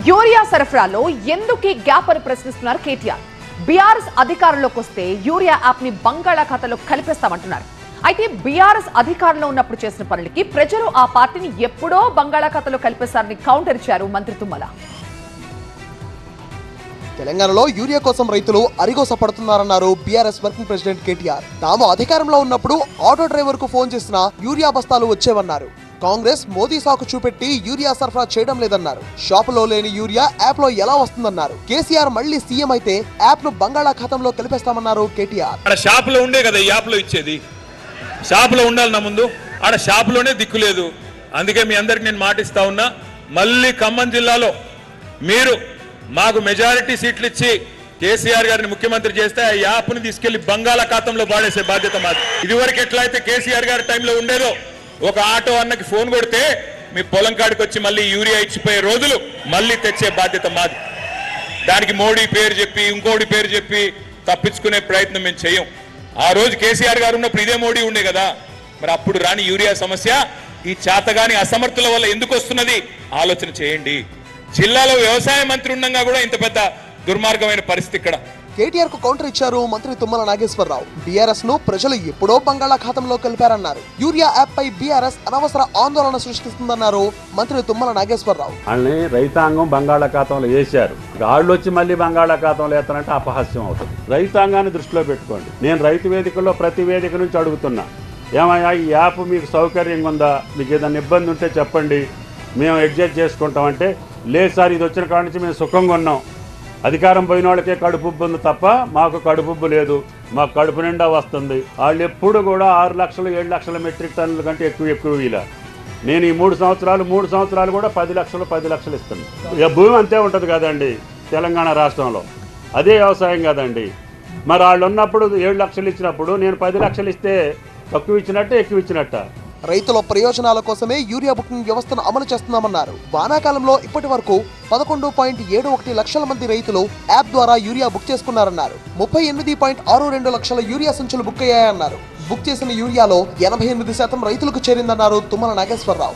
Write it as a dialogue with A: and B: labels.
A: Urea సరఫరాలో ఎందుకు gap అని ప్రశ్నిస్తున్నారు కేటీఆర్. బీఆర్ఎస్ అధికారంలోకి వస్తే యూరియా యాప్ ని బంగాళాఖాతంలో కలిపేస్తామంటున్నారు. అయితే బీఆర్ఎస్ అధికారంలో ఉన్నప్పుడు చేసిన పనులకి ప్రజలు ఆ పార్టీని ఎప్పుడో బంగాళాఖాతంలో కలిపేస్తారని కౌంటర్ ఇచ్చారు మంత్రి తుమ్మల.
B: తెలంగాణలో యూరియా కోసం రైతులు అరిగోస పడుతున్నారన్నారు బీఆర్ఎస్ వర్కింగ్ ప్రెసిడెంట్ కేటీఆర్. తాము అధికారంలో ఉన్నప్పుడు ఆటో డ్రైవర్ కు ఫోన్ చేసినా యూరియా బస్తాలు వచ్చేవన్నారు. కాంగ్రెస్ మోదీ సాకు చూపెట్టి యూరియా సరఫరా చేయడం లేదన్నారు. షాపులో లేని యూరియా యాప్ లో ఎలా వస్తుందన్నారు. కేసీఆర్ మళ్లీ సీఎం అయితే యాప్ ను బంగాళాఖాతంలో కలిపేస్తామన్నారు కేటీఆర్.
C: షాపులో ఉండే కదా యాప్ లో ఇచ్చేది, షాపులో ఉండాలి నా ముందు, ఆడ షాపులోనే దిక్కు లేదు. అందుకే మీ అందరికి నేను మాటిస్తా ఉన్నా, మళ్ళీ ఖమ్మం జిల్లాలో మీరు మాకు మెజారిటీ సీట్లు ఇచ్చి కేసీఆర్ గారిని ముఖ్యమంత్రి చేస్తే ఆ యాప్ ని తీసుకెళ్లి బంగాళాఖాతంలో పాడేసే బాధ్యత మాది. ఇదివరకు ఎట్లయితే కేసీఆర్ గారి టైంలో ఉండేదో, ఒక ఆటో అన్నకి ఫోన్ కొడితే మీ పొలం కాడికి వచ్చి మళ్ళీ యూరియా ఇచ్చిపోయే రోజులు మళ్ళీ తెచ్చే బాధ్యత మాది. దానికి మోడీ పేరు చెప్పి ఇంకోటి పేరు చెప్పి తప్పించుకునే ప్రయత్నం మేము చేయం. ఆ రోజు కేసీఆర్ గారు ఉన్నప్పుడు ఇదే మోడీ ఉండే కదా, మరి అప్పుడు రాని యూరియా సమస్య ఈ చేతగాని అసమర్థుల వల్ల ఎందుకు వస్తున్నది ఆలోచన చేయండి. జిల్లాలో వ్యవసాయ మంత్రి ఉండగా కూడా ఇంత పెద్ద దుర్మార్గమైన పరిస్థితి ఇక్కడ.
B: కేటీఆర్ కు కౌంటర్ ఇచ్చారు మంత్రి తుమ్మల నాగేశ్వరరావు. బీఆర్ఎస్ ను ప్రజలు ఎప్పుడో బంగాళాఖాతంలో కలిపారన్నారు. యూరియా యాప్ పై బీఆర్ఎస్ అనవసర ఆందోళన సృష్టిస్తుందన్నారు మంత్రి తుమ్మల నాగేశ్వరరావు.
D: వాళ్ళని రైతాంగం బంగాళాఖాతంలో వేశారు, వాళ్ళు వచ్చి మళ్ళీ బంగాళాఖాతంలో వేస్తారంటే అపహాస్యం అవుతుంది. రైతాంగాన్ని దృష్టిలో పెట్టుకోండి. నేను రైతు వేదికలో ప్రతి వేదిక నుంచి అడుగుతున్నా, ఏమయ్యా ఈ యాప్ మీకు సౌకర్యంగా ఉందా, మీకు ఏదైనా ఇబ్బంది ఉంటే చెప్పండి, మేము అడ్జస్ట్ చేసుకుంటామంటే లేదు సార్, ఇది వచ్చిన కాడ నుంచి మేము సుఖంగా ఉన్నాం, అధికారం పోయిన వాళ్ళకే కడుపుబ్బు ఉంది తప్ప మాకు కడుపుబ్బు లేదు, మాకు కడుపు నిండా వస్తుంది. వాళ్ళు ఎప్పుడు కూడా 6 లక్షలు 7 లక్షల మెట్రిక్ టన్నుల కంటే ఎక్కువ ఇలా. నేను ఈ 3 సంవత్సరాలు కూడా 10 లక్షలు ఇస్తున్నాను. ఇక భూమి అంతే ఉంటుంది కదండి తెలంగాణ రాష్ట్రంలో, అదే వ్యవసాయం కదండి. మరి వాళ్ళు ఉన్నప్పుడు 7 లక్షలు ఇచ్చినప్పుడు నేను 10 లక్షలు ఇస్తే తక్కువ ఇచ్చినట్టే ఎక్కువ ఇచ్చినట్ట.
B: రైతుల ప్రయోజనాల కోసమే యూరియా బుకింగ్ వ్యవస్థను అమలు చేస్తున్నామన్నారు. వానాకాలంలో ఇప్పటి వరకు 11.71 లక్షల మంది రైతులు యాప్ ద్వారా యూరియా బుక్ చేసుకున్నారన్నారు. 38.62 లక్షల యూరియా సంచులు బుక్ అయ్యాయన్నారు. బుక్ చేసిన యూరియాలో 88% రైతులకు చేరిందన్నారు తుమ్మల నాగేశ్వరరావు.